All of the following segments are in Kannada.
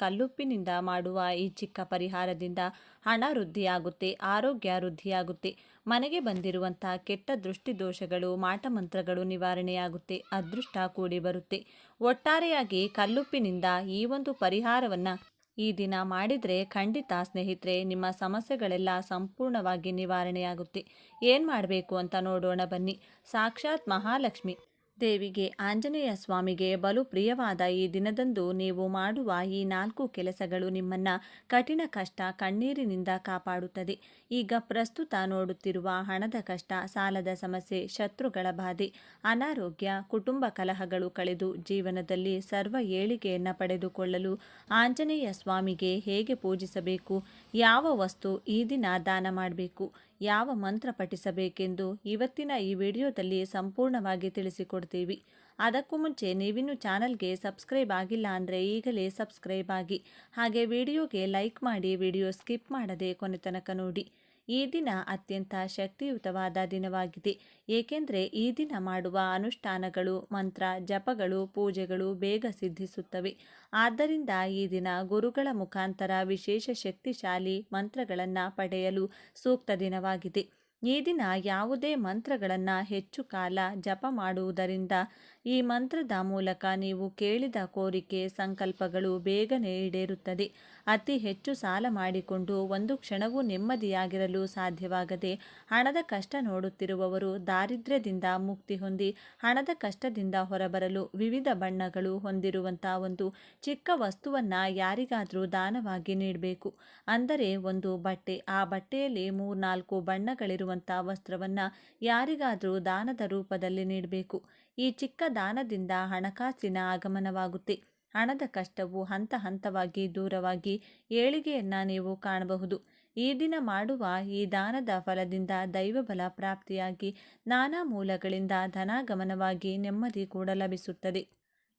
ಕಲ್ಲುಪ್ಪಿನಿಂದ ಮಾಡುವ ಈ ಚಿಕ್ಕ ಪರಿಹಾರದಿಂದ ಹಣ ವೃದ್ಧಿಯಾಗುತ್ತೆ, ಆರೋಗ್ಯ ವೃದ್ಧಿಯಾಗುತ್ತೆ, ಮನೆಗೆ ಬಂದಿರುವಂಥ ಕೆಟ್ಟ ದೃಷ್ಟಿ ದೋಷಗಳು, ಮಾಟಮಂತ್ರಗಳು ನಿವಾರಣೆಯಾಗುತ್ತೆ, ಅದೃಷ್ಟ ಕೂಡಿ ಬರುತ್ತೆ. ಒಟ್ಟಾರೆಯಾಗಿ ಕಲ್ಲುಪ್ಪಿನಿಂದ ಈ ಒಂದು ಪರಿಹಾರವನ್ನು ಈ ದಿನ ಮಾಡಿದರೆ ಖಂಡಿತ ಸ್ನೇಹಿತರೆ ನಿಮ್ಮ ಸಮಸ್ಯೆಗಳೆಲ್ಲ ಸಂಪೂರ್ಣವಾಗಿ ನಿವಾರಣೆಯಾಗುತ್ತೆ. ಏನು ಮಾಡಬೇಕು ಅಂತ ನೋಡೋಣ ಬನ್ನಿ. ಸಾಕ್ಷಾತ್ ಮಹಾಲಕ್ಷ್ಮಿ ದೇವಿಗೆ, ಆಂಜನೇಯ ಸ್ವಾಮಿಗೆ ಬಲು ಪ್ರಿಯವಾದ ಈ ದಿನದಂದು ನೀವು ಮಾಡುವ ಈ 4 ಕೆಲಸಗಳು ನಿಮ್ಮನ್ನು ಕಠಿಣ ಕಷ್ಟ, ಕಣ್ಣೀರಿನಿಂದ ಕಾಪಾಡುತ್ತದೆ. ಈಗ ಪ್ರಸ್ತುತ ನೋಡುತ್ತಿರುವ ಹಣದ ಕಷ್ಟ, ಸಾಲದ ಸಮಸ್ಯೆ, ಶತ್ರುಗಳ ಬಾಧೆ, ಅನಾರೋಗ್ಯ, ಕುಟುಂಬ ಕಲಹಗಳು ಕಳೆದು ಜೀವನದಲ್ಲಿ ಸರ್ವ ಏಳಿಗೆಯನ್ನು ಪಡೆದುಕೊಳ್ಳಲು ಆಂಜನೇಯ ಸ್ವಾಮಿಗೆ ಹೇಗೆ ಪೂಜಿಸಬೇಕು, ಯಾವ ವಸ್ತು ಈ ದಿನ ದಾನ ಮಾಡಬೇಕು, ಯಾವ ಮಂತ್ರ ಪಠಿಸಬೇಕೆಂದು ಇವತ್ತಿನ ಈ ವಿಡಿಯೋದಲ್ಲಿ ಸಂಪೂರ್ಣವಾಗಿ ತಿಳಿಸಿಕೊಡ್ತೀವಿ. ಅದಕ್ಕೂ ಮುಂಚೆ ನೀವಿನ್ನೂ ಚಾನಲ್ಗೆ ಸಬ್ಸ್ಕ್ರೈಬ್ ಆಗಿಲ್ಲ ಅಂದರೆ ಈಗಲೇ ಸಬ್ಸ್ಕ್ರೈಬ್ ಆಗಿ, ಹಾಗೆ ವಿಡಿಯೋಗೆ ಲೈಕ್ ಮಾಡಿ, ವಿಡಿಯೋ ಸ್ಕಿಪ್ ಮಾಡದೆ ಕೊನೆ ತನಕ ನೋಡಿ. ಈ ದಿನ ಅತ್ಯಂತ ಶಕ್ತಿಯುತವಾದ ದಿನವಾಗಿದೆ. ಏಕೆಂದರೆ ಈ ದಿನ ಮಾಡುವ ಅನುಷ್ಠಾನಗಳು, ಮಂತ್ರ ಜಪಗಳು, ಪೂಜೆಗಳು ಬೇಗ ಸಿದ್ಧಿಸುತ್ತವೆ. ಆದ್ದರಿಂದ ಈ ದಿನ ಗುರುಗಳ ಮುಖಾಂತರ ವಿಶೇಷ ಶಕ್ತಿಶಾಲಿ ಮಂತ್ರಗಳನ್ನು ಪಡೆಯಲು ಸೂಕ್ತ ದಿನವಾಗಿದೆ. ಈ ದಿನ ಯಾವುದೇ ಮಂತ್ರಗಳನ್ನು ಹೆಚ್ಚು ಕಾಲ ಜಪ ಮಾಡುವುದರಿಂದ ಈ ಮಂತ್ರದ ಮೂಲಕ ನೀವು ಕೇಳಿದ ಕೋರಿಕೆ, ಸಂಕಲ್ಪಗಳು ಬೇಗನೆ ಈಡೇರುತ್ತದೆ. ಅತಿ ಹೆಚ್ಚು ಸಾಲ ಮಾಡಿಕೊಂಡು ಒಂದು ಕ್ಷಣವೂ ನೆಮ್ಮದಿಯಾಗಿರಲು ಸಾಧ್ಯವಾಗದೆ ಹಣದ ಕಷ್ಟ ನೋಡುತ್ತಿರುವವರು ದಾರಿದ್ರ್ಯದಿಂದ ಮುಕ್ತಿ ಹೊಂದಿ ಹಣದ ಕಷ್ಟದಿಂದ ಹೊರಬರಲು ವಿವಿಧ ಬಣ್ಣಗಳು ಹೊಂದಿರುವಂಥ ಒಂದು ಚಿಕ್ಕ ವಸ್ತುವನ್ನು ಯಾರಿಗಾದರೂ ದಾನವಾಗಿ ನೀಡಬೇಕು. ಅಂದರೆ ಒಂದು ಬಟ್ಟೆ, ಆ ಬಟ್ಟೆಯಲ್ಲಿ 3-4 ಬಣ್ಣಗಳಿರುವಂಥ ವಸ್ತ್ರವನ್ನು ಯಾರಿಗಾದರೂ ದಾನದ ರೂಪದಲ್ಲಿ ನೀಡಬೇಕು. ಈ ಚಿಕ್ಕ ದಾನದಿಂದ ಹಣಕಾಸಿನ ಆಗಮನವಾಗುತ್ತೆ. ಹಣದ ಕಷ್ಟವು ಹಂತ ಹಂತವಾಗಿ ದೂರವಾಗಿ ಏಳಿಗೆಯನ್ನು ನೀವು ಕಾಣಬಹುದು. ಈ ದಿನ ಮಾಡುವ ಈ ದಾನದ ಫಲದಿಂದ ದೈವಬಲ ಪ್ರಾಪ್ತಿಯಾಗಿ ನಾನಾ ಮೂಲಗಳಿಂದ ಧನಾಗಮನವಾಗಿ ನೆಮ್ಮದಿ ಕೂಡ ಲಭಿಸುತ್ತದೆ.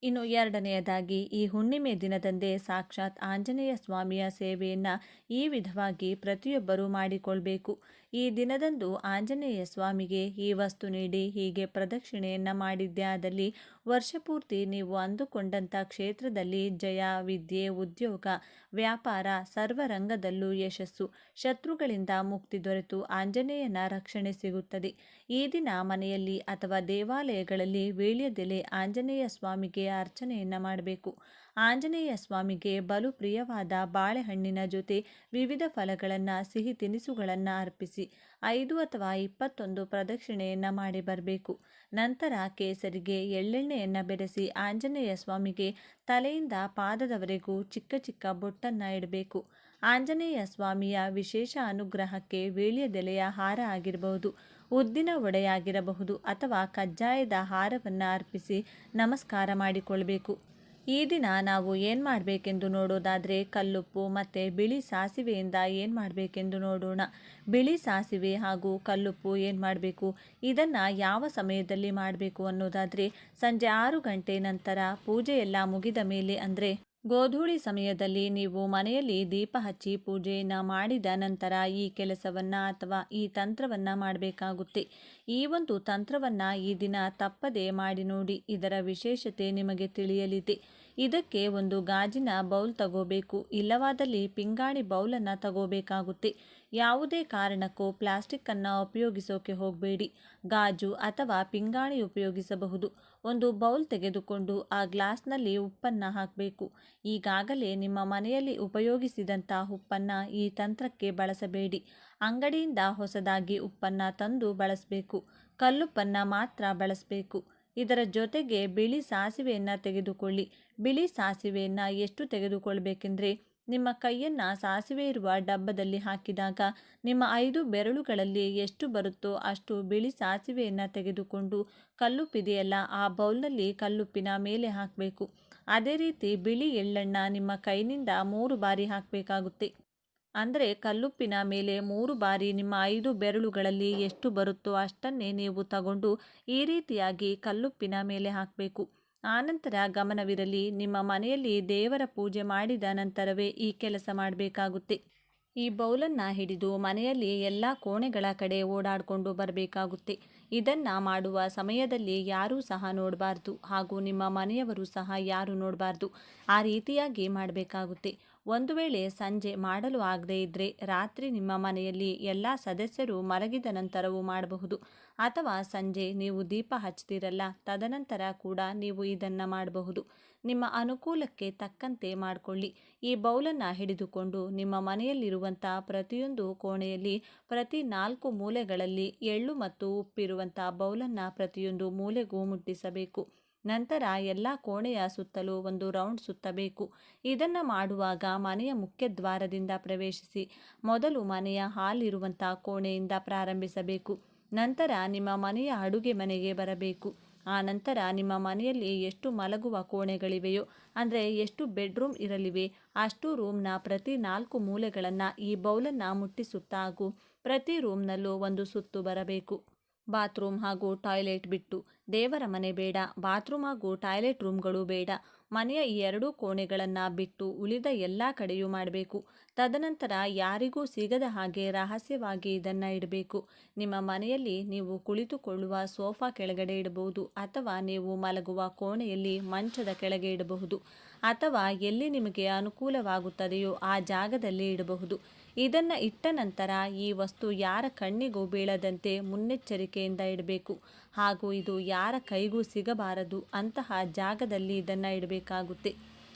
ಇನ್ನು ಎರಡನೆಯದಾಗಿ ಈ ಹುಣ್ಣಿಮೆ ದಿನದಂದೇ ಸಾಕ್ಷಾತ್ ಆಂಜನೇಯ ಸ್ವಾಮಿಯ ಸೇವೆಯನ್ನು ಈ ವಿಧವಾಗಿ ಪ್ರತಿಯೊಬ್ಬರೂ ಮಾಡಿಕೊಳ್ಬೇಕು. ಈ ದಿನದಂದು ಆಂಜನೇಯ ಸ್ವಾಮಿಗೆ ಈ ವಸ್ತು ನೀಡಿ ಹೀಗೆ ಪ್ರದಕ್ಷಿಣೆಯನ್ನು ಮಾಡಿದ್ದೇ ಆದಲ್ಲಿ ವರ್ಷಪೂರ್ತಿ ನೀವು ಅಂದುಕೊಂಡಂಥ ಕ್ಷೇತ್ರದಲ್ಲಿ ಜಯ, ವಿದ್ಯೆ, ಉದ್ಯೋಗ, ವ್ಯಾಪಾರ ಸರ್ವರಂಗದಲ್ಲೂ ಯಶಸ್ಸು, ಶತ್ರುಗಳಿಂದ ಮುಕ್ತಿ ದೊರೆತು ಆಂಜನೇಯನ ರಕ್ಷಣೆ ಸಿಗುತ್ತದೆ. ಈ ದಿನ ಮನೆಯಲ್ಲಿ ಅಥವಾ ದೇವಾಲಯಗಳಲ್ಲಿ ವೀಳ್ಯದೆಲೆ ಆಂಜನೇಯ ಸ್ವಾಮಿಗೆ ಅರ್ಚನೆಯನ್ನು ಮಾಡಬೇಕು. ಆಂಜನೇಯ ಸ್ವಾಮಿಗೆ ಬಲು ಪ್ರಿಯವಾದ ಬಾಳೆಹಣ್ಣಿನ ಜೊತೆ ವಿವಿಧ ಫಲಗಳನ್ನು, ಸಿಹಿ ತಿನಿಸುಗಳನ್ನು ಅರ್ಪಿಸಿ 5 ಅಥವಾ 21 ಪ್ರದಕ್ಷಿಣೆಯನ್ನು ಮಾಡಿ ಬರಬೇಕು. ನಂತರ ಕೇಸರಿಗೆ ಎಳ್ಳೆಣ್ಣೆಯನ್ನು ಬೆರೆಸಿ ಆಂಜನೇಯ ಸ್ವಾಮಿಗೆ ತಲೆಯಿಂದ ಪಾದದವರೆಗೂ ಚಿಕ್ಕ ಚಿಕ್ಕ ಬೊಟ್ಟನ್ನು ಇಡಬೇಕು. ಆಂಜನೇಯ ಸ್ವಾಮಿಯ ವಿಶೇಷ ಅನುಗ್ರಹಕ್ಕೆ ವೀಳ್ಯದೆಲೆಯ ಹಾರ ಆಗಿರಬಹುದು, ಉದ್ದಿನ ಒಡೆಯಾಗಿರಬಹುದು ಅಥವಾ ಕಜ್ಜಾಯದ ಹಾರವನ್ನು ಅರ್ಪಿಸಿ ನಮಸ್ಕಾರ ಮಾಡಿಕೊಳ್ಬೇಕು. ಈ ದಿನ ನಾವು ಏನು ಮಾಡಬೇಕೆಂದು ನೋಡೋದಾದರೆ ಕಲ್ಲುಪ್ಪು ಮತ್ತು ಬಿಳಿ ಸಾಸಿವೆಯಿಂದ ಏನು ಮಾಡಬೇಕೆಂದು ನೋಡೋಣ. ಬಿಳಿ ಸಾಸಿವೆ ಹಾಗೂ ಕಲ್ಲುಪ್ಪು ಏನು ಮಾಡಬೇಕು, ಇದನ್ನು ಯಾವ ಸಮಯದಲ್ಲಿ ಮಾಡಬೇಕು ಅನ್ನೋದಾದರೆ ಸಂಜೆ 6 ಗಂಟೆ ನಂತರ ಪೂಜೆಯೆಲ್ಲ ಮುಗಿದ ಮೇಲೆ, ಅಂದರೆ ಗೋಧೂಳಿ ಸಮಯದಲ್ಲಿ ನೀವು ಮನೆಯಲ್ಲಿ ದೀಪ ಹಚ್ಚಿ ಪೂಜೆಯನ್ನು ಮಾಡಿದ ನಂತರ ಈ ಕೆಲಸವನ್ನು ಅಥವಾ ಈ ತಂತ್ರವನ್ನು ಮಾಡಬೇಕಾಗುತ್ತೆ. ಈ ಒಂದು ತಂತ್ರವನ್ನು ಈ ದಿನ ತಪ್ಪದೆ ಮಾಡಿ ನೋಡಿ. ಇದರ ವಿಶೇಷತೆ ನಿಮಗೆ ತಿಳಿಯಲಿದೆ. ಇದಕ್ಕೆ ಒಂದು ಗಾಜಿನ ಬೌಲ್ ತಗೋಬೇಕು, ಇಲ್ಲವಾದಲ್ಲಿ ಪಿಂಗಾಣಿ ಬೌಲನ್ನು ತಗೋಬೇಕಾಗುತ್ತೆ. ಯಾವುದೇ ಕಾರಣಕ್ಕೂ ಪ್ಲಾಸ್ಟಿಕ್ಕನ್ನು ಉಪಯೋಗಿಸೋಕೆ ಹೋಗಬೇಡಿ. ಗಾಜು ಅಥವಾ ಪಿಂಗಾಣಿ ಉಪಯೋಗಿಸಬಹುದು. ಒಂದು ಬೌಲ್ ತೆಗೆದುಕೊಂಡು ಆ ಗ್ಲಾಸ್ನಲ್ಲಿ ಉಪ್ಪನ್ನು ಹಾಕಬೇಕು. ಈಗಾಗಲೇ ನಿಮ್ಮ ಮನೆಯಲ್ಲಿ ಉಪಯೋಗಿಸಿದಂಥ ಉಪ್ಪನ್ನು ಈ ತಂತ್ರಕ್ಕೆ ಬಳಸಬೇಡಿ. ಅಂಗಡಿಯಿಂದ ಹೊಸದಾಗಿ ಉಪ್ಪನ್ನು ತಂದು ಬಳಸಬೇಕು. ಕಲ್ಲುಪ್ಪನ್ನು ಮಾತ್ರ ಬಳಸಬೇಕು. ಇದರ ಜೊತೆಗೆ ಬಿಳಿ ಸಾಸಿವೆಯನ್ನು ತೆಗೆದುಕೊಳ್ಳಿ. ಬಿಳಿ ಸಾಸಿವೆಯನ್ನು ಎಷ್ಟು ತೆಗೆದುಕೊಳ್ಬೇಕೆಂದರೆ ನಿಮ್ಮ ಕೈಯನ್ನು ಸಾಸಿವೆ ಇರುವ ಡಬ್ಬದಲ್ಲಿ ಹಾಕಿದಾಗ ನಿಮ್ಮ 5 ಬೆರಳುಗಳಲ್ಲಿ ಎಷ್ಟು ಬರುತ್ತೋ ಅಷ್ಟು ಬಿಳಿ ಸಾಸಿವೆಯನ್ನು ತೆಗೆದುಕೊಂಡು ಕಲ್ಲುಪ್ಪಿದೆಯಲ್ಲ ಆ ಬೌಲ್ನಲ್ಲಿ ಕಲ್ಲುಪ್ಪಿನ ಮೇಲೆ ಹಾಕಬೇಕು. ಅದೇ ರೀತಿ ಬಿಳಿ ಎಳ್ಳನ್ನು ನಿಮ್ಮ ಕೈನಿಂದ 3 ಬಾರಿ ಹಾಕಬೇಕಾಗುತ್ತೆ. ಅಂದರೆ ಕಲ್ಲುಪ್ಪಿನ ಮೇಲೆ 3 ಬಾರಿ ನಿಮ್ಮ 5 ಬೆರಳುಗಳಲ್ಲಿ ಎಷ್ಟು ಬರುತ್ತೋ ಅಷ್ಟನ್ನೇ ನೀವು ತಗೊಂಡು ಈ ರೀತಿಯಾಗಿ ಕಲ್ಲುಪ್ಪಿನ ಮೇಲೆ ಹಾಕಬೇಕು. ಆನಂತರ ಗಮನವಿರಲಿ, ನಿಮ್ಮ ಮನೆಯಲ್ಲಿ ದೇವರ ಪೂಜೆ ಮಾಡಿದ ನಂತರವೇ ಈ ಕೆಲಸ ಮಾಡಬೇಕಾಗುತ್ತೆ. ಈ ಬೌಲನ್ನು ಹಿಡಿದು ಮನೆಯಲ್ಲಿ ಎಲ್ಲ ಕೋಣೆಗಳ ಕಡೆ ಓಡಾಡಿಕೊಂಡು ಬರಬೇಕಾಗುತ್ತೆ. ಇದನ್ನು ಮಾಡುವ ಸಮಯದಲ್ಲಿ ಯಾರೂ ಸಹ ನೋಡಬಾರ್ದು, ಹಾಗೂ ನಿಮ್ಮ ಮನೆಯವರು ಸಹ ಯಾರೂ ನೋಡಬಾರ್ದು. ಆ ರೀತಿಯಾಗಿ ಮಾಡಬೇಕಾಗುತ್ತೆ. ಒಂದು ವೇಳೆ ಸಂಜೆ ಮಾಡಲು ಆಗದೇ ಇದ್ದರೆ ರಾತ್ರಿ ನಿಮ್ಮ ಮನೆಯಲ್ಲಿ ಎಲ್ಲ ಸದಸ್ಯರು ಮಲಗಿದ ನಂತರವೂ ಮಾಡಬಹುದು, ಅಥವಾ ಸಂಜೆ ನೀವು ದೀಪ ಹಚ್ತಿರಲ್ಲ ತದನಂತರ ಕೂಡ ನೀವು ಇದನ್ನು ಮಾಡಬಹುದು. ನಿಮ್ಮ ಅನುಕೂಲಕ್ಕೆ ತಕ್ಕಂತೆ ಮಾಡಿಕೊಳ್ಳಿ. ಈ ಬೌಲನ್ನು ಹಿಡಿದುಕೊಂಡು ನಿಮ್ಮ ಮನೆಯಲ್ಲಿರುವಂಥ ಪ್ರತಿಯೊಂದು ಕೋಣೆಯಲ್ಲಿ ಪ್ರತಿ 4 ಮೂಲೆಗಳಲ್ಲಿ ಎಳ್ಳು ಮತ್ತು ಉಪ್ಪಿರುವಂಥ ಬೌಲನ್ನು ಪ್ರತಿಯೊಂದು ಮೂಲೆಗೂ ಮುಟ್ಟಿಸಬೇಕು. ನಂತರ ಎಲ್ಲ ಕೋಣೆಯ ಸುತ್ತಲೂ ಒಂದು ರೌಂಡ್ ಸುತ್ತಬೇಕು. ಇದನ್ನು ಮಾಡುವಾಗ ಮನೆಯ ಮುಖ್ಯ ದ್ವಾರದಿಂದ ಪ್ರವೇಶಿಸಿ. ಮೊದಲು ಮನೆಯ ಹಾಲ್ ಇರುವಂಥ ಕೋಣೆಯಿಂದ ಪ್ರಾರಂಭಿಸಬೇಕು. ನಂತರ ನಿಮ್ಮ ಮನೆಯ ಅಡುಗೆ ಮನೆಗೆ ಬರಬೇಕು. ಆ ನಂತರ ನಿಮ್ಮ ಮನೆಯಲ್ಲಿ ಎಷ್ಟು ಮಲಗುವ ಕೋಣೆಗಳಿವೆಯೋ, ಅಂದರೆ ಎಷ್ಟು ಬೆಡ್ರೂಮ್ ಇರಲಿವೆ ಅಷ್ಟು ರೂಮ್ನ ಪ್ರತಿ 4 ಮೂಲೆಗಳನ್ನು ಈ ಬೌಲನ್ನು ಮುಟ್ಟಿಸುತ್ತಾ ಹಾಗೂ ಪ್ರತಿ ರೂಮ್ನಲ್ಲೂ ಒಂದು ಸುತ್ತು ಬರಬೇಕು. ಬಾತ್ರೂಮ್ ಹಾಗೂ ಟಾಯ್ಲೆಟ್ ಬಿಟ್ಟು. ದೇವರ ಮನೆ ಬೇಡ, ಬಾತ್ರೂಮ್ ಹಾಗೂ ಟಾಯ್ಲೆಟ್ ರೂಮ್ಗಳು ಬೇಡ. ಮನೆಯ ಈ 2 ಕೋಣೆಗಳನ್ನು ಬಿಟ್ಟು ಉಳಿದ ಎಲ್ಲ ಕಡೆಯೂ ಮಾಡಬೇಕು. ತದನಂತರ ಯಾರಿಗೂ ಸಿಗದ ಹಾಗೆ ರಹಸ್ಯವಾಗಿ ಇದನ್ನು ಇಡಬೇಕು. ನಿಮ್ಮ ಮನೆಯಲ್ಲಿ ನೀವು ಕುಳಿತುಕೊಳ್ಳುವ ಸೋಫಾ ಕೆಳಗಡೆ ಇಡಬಹುದು, ಅಥವಾ ನೀವು ಮಲಗುವ ಕೋಣೆಯಲ್ಲಿ ಮಂಚದ ಕೆಳಗೆ ಇಡಬಹುದು, ಅಥವಾ ಎಲ್ಲಿ ನಿಮಗೆ ಅನುಕೂಲವಾಗುತ್ತದೆಯೋ ಆ ಜಾಗದಲ್ಲಿ ಇಡಬಹುದು. ಇದನ್ನು ಇಟ್ಟ ನಂತರ ಈ ವಸ್ತು ಯಾರ ಕಣ್ಣಿಗೂ ಬೀಳದಂತೆ ಮುನ್ನೆಚ್ಚರಿಕೆಯಿಂದ ಇಡಬೇಕು, ಹಾಗೂ ಇದು ಯಾರ ಕೈಗೂ ಸಿಗಬಾರದು ಅಂತಹ ಜಾಗದಲ್ಲಿ ಇದನ್ನು ಇಡಬೇಕಾಗುತ್ತೆ.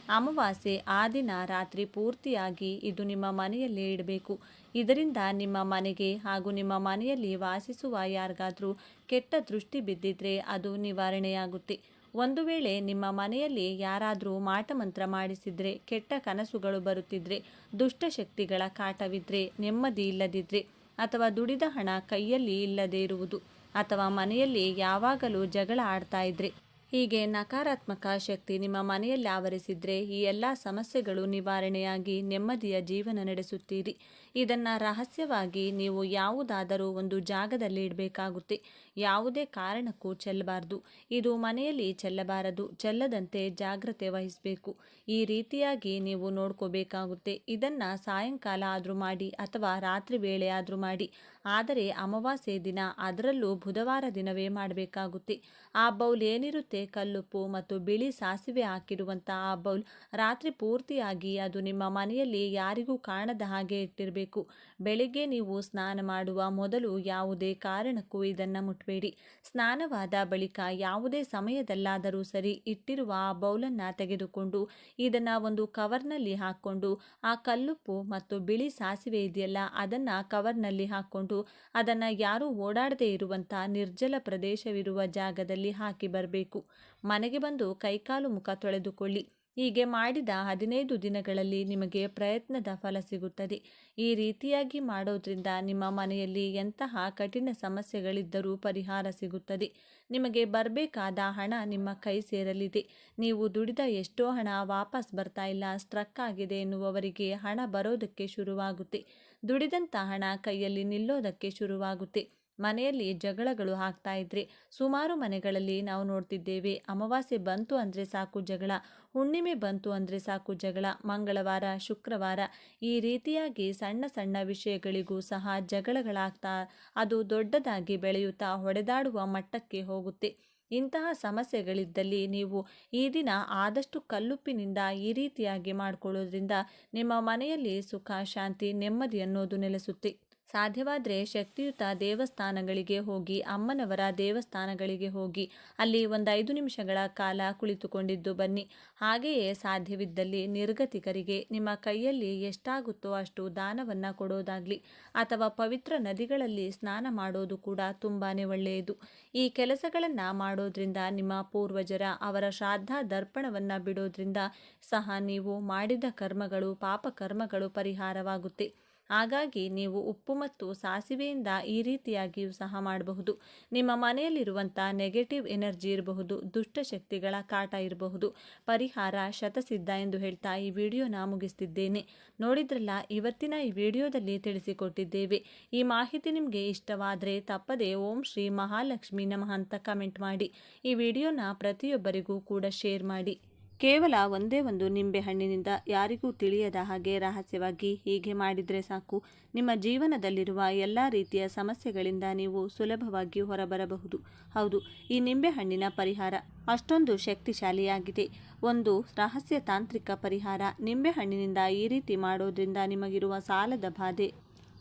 ಅಮಾವಾಸ್ಯೆ ಆ ದಿನ ರಾತ್ರಿ ಪೂರ್ತಿಯಾಗಿ ಇದು ನಿಮ್ಮ ಮನೆಯಲ್ಲೇ ಇಡಬೇಕು. ಇದರಿಂದ ನಿಮ್ಮ ಮನೆಗೆ ಹಾಗೂ ನಿಮ್ಮ ಮನೆಯಲ್ಲಿ ವಾಸಿಸುವ ಯಾರಿಗಾದರೂ ಕೆಟ್ಟ ದೃಷ್ಟಿ ಬಿದ್ದಿದ್ರೆ ಅದು ನಿವಾರಣೆಯಾಗುತ್ತೆ. ಒಂದು ವೇಳೆ ನಿಮ್ಮ ಮನೆಯಲ್ಲಿ ಯಾರಾದರೂ ಮಾಟಮಂತ್ರ ಮಾಡಿಸಿದ್ರೆ, ಕೆಟ್ಟ ಕನಸುಗಳು ಬರುತ್ತಿದ್ರೆ, ದುಷ್ಟಶಕ್ತಿಗಳ ಕಾಟವಿದ್ರೆ, ನೆಮ್ಮದಿ ಇಲ್ಲದಿದ್ದರೆ, ಅಥವಾ ದುಡಿದ ಹಣ ಕೈಯಲ್ಲಿ ಇಲ್ಲದೇ ಇರುವುದು, ಅಥವಾ ಮನೆಯಲ್ಲಿ ಯಾವಾಗಲೂ ಜಗಳ ಆಡ್ತಾ ಇದ್ರೆ, ಹೀಗೆ ನಕಾರಾತ್ಮಕ ಶಕ್ತಿ ನಿಮ್ಮ ಮನೆಯಲ್ಲಿ ಆವರಿಸಿದ್ರೆ ಈ ಎಲ್ಲ ಸಮಸ್ಯೆಗಳು ನಿವಾರಣೆಯಾಗಿ ನೆಮ್ಮದಿಯ ಜೀವನ ನಡೆಸುತ್ತೀರಿ. ಇದನ್ನು ರಹಸ್ಯವಾಗಿ ನೀವು ಯಾವುದಾದರೂ ಒಂದು ಜಾಗದಲ್ಲಿ ಇಡಬೇಕಾಗುತ್ತೆ. ಯಾವುದೇ ಕಾರಣಕ್ಕೂ ಚೆಲ್ಲಬಾರ್ದು. ಇದು ಮನೆಯಲ್ಲಿ ಚೆಲ್ಲಬಾರದು. ಚೆಲ್ಲದಂತೆ ಜಾಗ್ರತೆ ವಹಿಸಬೇಕು. ಈ ರೀತಿಯಾಗಿ ನೀವು ನೋಡ್ಕೋಬೇಕಾಗುತ್ತೆ. ಇದನ್ನು ಸಾಯಂಕಾಲ ಆದರೂ ಮಾಡಿ ಅಥವಾ ರಾತ್ರಿ ವೇಳೆ ಆದರೂ ಮಾಡಿ, ಆದರೆ ಅಮಾವಾಸ್ಯೆ ದಿನ, ಅದರಲ್ಲೂ ಬುಧವಾರ ದಿನವೇ ಮಾಡಬೇಕಾಗುತ್ತೆ. ಆ ಬೌಲ್ ಏನಿರುತ್ತೆ, ಕಲ್ಲುಪ್ಪು ಮತ್ತು ಬಿಳಿ ಸಾಸಿವೆ ಹಾಕಿರುವಂಥ ಆ ಬೌಲ್ ರಾತ್ರಿ ಪೂರ್ತಿಯಾಗಿ ಅದು ನಿಮ್ಮ ಮನೆಯಲ್ಲಿ ಯಾರಿಗೂ ಕಾಣದ ಹಾಗೆ ಇಟ್ಟಿರಬೇಕು. ಬೆಳಿಗ್ಗೆ ನೀವು ಸ್ನಾನ ಮಾಡುವ ಮೊದಲು ಯಾವುದೇ ಕಾರಣಕ್ಕೂ ಇದನ್ನು ಮುಟ್ಟಬೇಡಿ. ಸ್ನಾನವಾದ ಬಳಿಕ ಯಾವುದೇ ಸಮಯದಲ್ಲಾದರೂ ಸರಿ ಇಟ್ಟಿರುವ ಆ ಬೌಲನ್ನು ತೆಗೆದುಕೊಂಡು ಇದನ್ನು ಒಂದು ಕವರ್ನಲ್ಲಿ ಹಾಕ್ಕೊಂಡು, ಆ ಕಲ್ಲುಪ್ಪು ಮತ್ತು ಬಿಳಿ ಸಾಸಿವೆ ಇದೆಯಲ್ಲ ಅದನ್ನು ಕವರ್ನಲ್ಲಿ ಹಾಕ್ಕೊಂಡು ಅದನ್ನು ಯಾರೂ ಓಡಾಡದೇ ಇರುವಂಥ ನಿರ್ಜಲ ಪ್ರದೇಶವಿರುವ ಜಾಗದಲ್ಲಿ ಹಾಕಿ ಬರಬೇಕು. ಮನೆಗೆ ಬಂದು ಕೈಕಾಲು ಮುಖ ತೊಳೆದುಕೊಳ್ಳಿ. ಹೀಗೆ ಮಾಡಿದ 15 ದಿನಗಳಲ್ಲಿ ನಿಮಗೆ ಪ್ರಯತ್ನದ ಫಲ ಸಿಗುತ್ತದೆ. ಈ ರೀತಿಯಾಗಿ ಮಾಡೋದ್ರಿಂದ ನಿಮ್ಮ ಮನೆಯಲ್ಲಿ ಎಂತಹ ಕಠಿಣ ಸಮಸ್ಯೆಗಳಿದ್ದರೂ ಪರಿಹಾರ ಸಿಗುತ್ತದೆ. ನಿಮಗೆ ಬರಬೇಕಾದ ಹಣ ನಿಮ್ಮ ಕೈ ಸೇರಲಿದೆ. ನೀವು ದುಡಿದ ಎಷ್ಟೋ ಹಣ ವಾಪಸ್ ಬರ್ತಾ ಇಲ್ಲ, ಸ್ಟ್ರಕ್ ಆಗಿದೆ ಎನ್ನುವವರಿಗೆ ಹಣ ಬರೋದಕ್ಕೆ ಶುರುವಾಗುತ್ತೆ. ದುಡಿದಂಥ ಹಣ ಕೈಯಲ್ಲಿ ನಿಲ್ಲೋದಕ್ಕೆ ಶುರುವಾಗುತ್ತೆ. ಮನೆಯಲ್ಲಿ ಜಗಳಗಳು ಆಗ್ತಾ ಇದ್ರೆ, ಸುಮಾರು ಮನೆಗಳಲ್ಲಿ ನಾವು ನೋಡ್ತಿದ್ದೇವೆ, ಅಮಾವಾಸ್ಯೆ ಬಂತು ಅಂದರೆ ಸಾಕು ಜಗಳ, ಹುಣ್ಣಿಮೆ ಬಂತು ಅಂದರೆ ಸಾಕು ಜಗಳ, ಮಂಗಳವಾರ, ಶುಕ್ರವಾರ ಈ ರೀತಿಯಾಗಿ ಸಣ್ಣ ಸಣ್ಣ ವಿಷಯಗಳಿಗೂ ಸಹ ಜಗಳಗಳಾಗ್ತಾ ಅದು ದೊಡ್ಡದಾಗಿ ಬೆಳೆಯುತ್ತಾ ಹೊಡೆದಾಡುವ ಮಟ್ಟಕ್ಕೆ ಹೋಗುತ್ತೆ. ಇಂತಹ ಸಮಸ್ಯೆಗಳಿದ್ದಲ್ಲಿ ನೀವು ಈ ದಿನ ಆದಷ್ಟು ಕಲ್ಲುಪ್ಪಿನಿಂದ ಈ ರೀತಿಯಾಗಿ ಮಾಡಿಕೊಳ್ಳೋದ್ರಿಂದ ನಿಮ್ಮ ಮನೆಯಲ್ಲಿ ಸುಖ, ಶಾಂತಿ, ನೆಮ್ಮದಿ ಅನ್ನೋದು ನೆಲೆಸುತ್ತೆ. ಸಾಧ್ಯವಾದರೆ ಶಕ್ತಿಯುತ ದೇವಸ್ಥಾನಗಳಿಗೆ ಹೋಗಿ, ಅಮ್ಮನವರ ದೇವಸ್ಥಾನಗಳಿಗೆ ಹೋಗಿ ಅಲ್ಲಿ ಒಂದು 5 ನಿಮಿಷಗಳ ಕಾಲ ಕುಳಿತುಕೊಂಡಿದ್ದು ಬನ್ನಿ. ಹಾಗೆಯೇ ಸಾಧ್ಯವಿದ್ದಲ್ಲಿ ನಿರ್ಗತಿಕರಿಗೆ ನಿಮ್ಮ ಕೈಯಲ್ಲಿ ಎಷ್ಟಾಗುತ್ತೋ ಅಷ್ಟು ದಾನವನ್ನು ಕೊಡೋದಾಗಲಿ, ಅಥವಾ ಪವಿತ್ರ ನದಿಗಳಲ್ಲಿ ಸ್ನಾನ ಮಾಡೋದು ಕೂಡ ತುಂಬಾ ಒಳ್ಳೆಯದು. ಈ ಕೆಲಸಗಳನ್ನು ಮಾಡೋದ್ರಿಂದ ನಿಮ್ಮ ಪೂರ್ವಜರ ಅವರ ಶ್ರಾದ್ದ ದರ್ಪಣವನ್ನು ಬಿಡೋದ್ರಿಂದ ಸಹ ನೀವು ಮಾಡಿದ ಕರ್ಮಗಳು, ಪಾಪ ಕರ್ಮಗಳು ಪರಿಹಾರವಾಗುತ್ತೆ. ಹಾಗಾಗಿ ನೀವು ಉಪ್ಪು ಮತ್ತು ಸಾಸಿವೆಯಿಂದ ಈ ರೀತಿಯಾಗಿಯೂ ಸಹ ಮಾಡಬಹುದು. ನಿಮ್ಮ ಮನೆಯಲ್ಲಿರುವಂಥ ನೆಗೆಟಿವ್ ಎನರ್ಜಿ ಇರಬಹುದು, ದುಷ್ಟಶಕ್ತಿಗಳ ಕಾಟ ಇರಬಹುದು, ಪರಿಹಾರ ಶತಸಿದ್ಧ ಎಂದು ಹೇಳ್ತಾ ಈ ವಿಡಿಯೋನ ಮುಗಿಸ್ತಿದ್ದೇನೆ. ನೋಡಿದ್ರಲ್ಲ, ಇವತ್ತಿನ ಈ ವಿಡಿಯೋದಲ್ಲಿ ತಿಳಿಸಿಕೊಟ್ಟಿದ್ದೇವೆ. ಈ ಮಾಹಿತಿ ನಿಮಗೆ ಇಷ್ಟವಾದರೆ ತಪ್ಪದೆ ಓಂ ಶ್ರೀ ಮಹಾಲಕ್ಷ್ಮಿ ನಮಃ ಅಂತ ಕಮೆಂಟ್ ಮಾಡಿ. ಈ ವಿಡಿಯೋನ ಪ್ರತಿಯೊಬ್ಬರಿಗೂ ಕೂಡ ಶೇರ್ ಮಾಡಿ. ಕೇವಲ ಒಂದೇ ಒಂದು ನಿಂಬೆಹಣ್ಣಿನಿಂದ ಯಾರಿಗೂ ತಿಳಿಯದ ಹಾಗೆ ರಹಸ್ಯವಾಗಿ ಹೀಗೆ ಮಾಡಿದರೆ ಸಾಕು, ನಿಮ್ಮ ಜೀವನದಲ್ಲಿರುವ ಎಲ್ಲ ರೀತಿಯ ಸಮಸ್ಯೆಗಳಿಂದ ನೀವು ಸುಲಭವಾಗಿ ಹೊರಬರಬಹುದು. ಹೌದು, ಈ ನಿಂಬೆಹಣ್ಣಿನ ಪರಿಹಾರ ಅಷ್ಟೊಂದು ಶಕ್ತಿಶಾಲಿಯಾಗಿದೆ. ಒಂದು ರಹಸ್ಯ ತಾಂತ್ರಿಕ ಪರಿಹಾರ. ನಿಂಬೆಹಣ್ಣಿನಿಂದ ಈ ರೀತಿ ಮಾಡೋದ್ರಿಂದ ನಿಮಗಿರುವ ಸಾಲದ ಬಾಧೆ,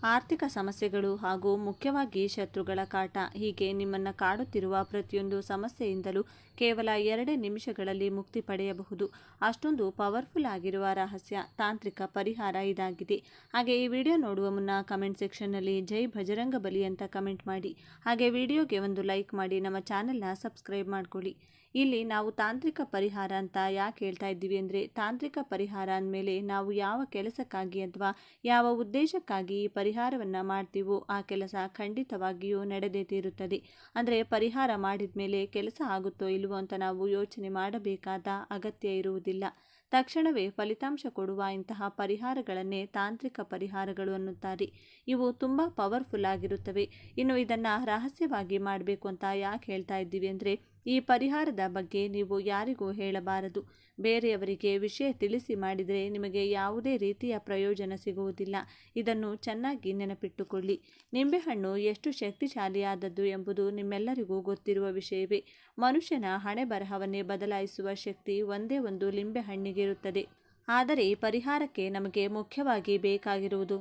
ಆರ್ಥಿಕ ಸಮಸ್ಯೆಗಳು ಹಾಗೂ ಮುಖ್ಯವಾಗಿ ಶತ್ರುಗಳ ಕಾಟ, ಹೀಗೆ ನಿಮ್ಮನ್ನು ಕಾಡುತ್ತಿರುವ ಪ್ರತಿಯೊಂದು ಸಮಸ್ಯೆಯಿಂದಲೂ ಕೇವಲ 2 ನಿಮಿಷಗಳಲ್ಲಿ ಮುಕ್ತಿ ಪಡೆಯಬಹುದು. ಅಷ್ಟೊಂದು ಪವರ್ಫುಲ್ ಆಗಿರುವ ರಹಸ್ಯ ತಾಂತ್ರಿಕ ಪರಿಹಾರ ಇದಾಗಿದೆ. ಹಾಗೆ ಈ ವಿಡಿಯೋ ನೋಡುವ ಮುನ್ನ ಕಮೆಂಟ್ ಸೆಕ್ಷನ್ನಲ್ಲಿ ಜೈ ಭಜರಂಗ ಬಲಿ ಅಂತ ಕಮೆಂಟ್ ಮಾಡಿ. ಹಾಗೆ ವಿಡಿಯೋಗೆ ಒಂದು ಲೈಕ್ ಮಾಡಿ ನಮ್ಮ ಚಾನೆಲ್ನ ಸಬ್ಸ್ಕ್ರೈಬ್ ಮಾಡ್ಕೊಳ್ಳಿ. ಇಲ್ಲಿ ನಾವು ತಾಂತ್ರಿಕ ಪರಿಹಾರ ಅಂತ ಯಾಕೆ ಹೇಳ್ತಾ ಇದ್ದೀವಿ ಅಂದರೆ, ತಾಂತ್ರಿಕ ಪರಿಹಾರ ಅಂದಮೇಲೆ ನಾವು ಯಾವ ಕೆಲಸಕ್ಕಾಗಿ ಅಥವಾ ಯಾವ ಉದ್ದೇಶಕ್ಕಾಗಿ ಈ ಪರಿಹಾರವನ್ನು ಮಾಡ್ತೀವೋ ಆ ಕೆಲಸ ಖಂಡಿತವಾಗಿಯೂ ನಡೆದೇ ತೀರುತ್ತದೆ. ಅಂದರೆ ಪರಿಹಾರ ಮಾಡಿದ ಮೇಲೆ ಕೆಲಸ ಆಗುತ್ತೋ ಇಲ್ವೋ ಅಂತ ನಾವು ಯೋಚನೆ ಮಾಡಬೇಕಾದ ಅಗತ್ಯ ಇರುವುದಿಲ್ಲ. ತಕ್ಷಣವೇ ಫಲಿತಾಂಶ ಕೊಡುವ ಇಂತಹ ಪರಿಹಾರಗಳನ್ನೇ ತಾಂತ್ರಿಕ ಪರಿಹಾರಗಳು ಅನ್ನುತ್ತಾರೆ. ಇವು ತುಂಬ ಪವರ್ಫುಲ್ ಆಗಿರುತ್ತವೆ. ಇನ್ನು ಇದನ್ನು ರಹಸ್ಯವಾಗಿ ಮಾಡಬೇಕು ಅಂತ ಯಾಕೆ ಹೇಳ್ತಾ ಇದ್ದೀವಿ ಅಂದರೆ, ಈ ಪರಿಹಾರದ ಬಗ್ಗೆ ನೀವು ಯಾರಿಗೂ ಹೇಳಬಾರದು. ಬೇರೆಯವರಿಗೆ ವಿಷಯ ತಿಳಿಸಿ ಮಾಡಿದರೆ ನಿಮಗೆ ಯಾವುದೇ ರೀತಿಯ ಪ್ರಯೋಜನ ಸಿಗುವುದಿಲ್ಲ. ಇದನ್ನು ಚೆನ್ನಾಗಿ ನೆನಪಿಟ್ಟುಕೊಳ್ಳಿ. ನಿಂಬೆಹಣ್ಣು ಎಷ್ಟು ಶಕ್ತಿಶಾಲಿಯಾದದ್ದು ಎಂಬುದು ನಿಮ್ಮೆಲ್ಲರಿಗೂ ಗೊತ್ತಿರುವ ವಿಷಯವೇ. ಮನುಷ್ಯನ ಹಣೆ ಬರಹವನ್ನೇ ಬದಲಾಯಿಸುವ ಶಕ್ತಿ ಒಂದೇ ಒಂದು ಲಿಂಬೆಹಣ್ಣಿಗೆ ಇರುತ್ತದೆ. ಆದರೆ ಈ ಪರಿಹಾರಕ್ಕೆ ನಮಗೆ ಮುಖ್ಯವಾಗಿ ಬೇಕಾಗಿರುವುದು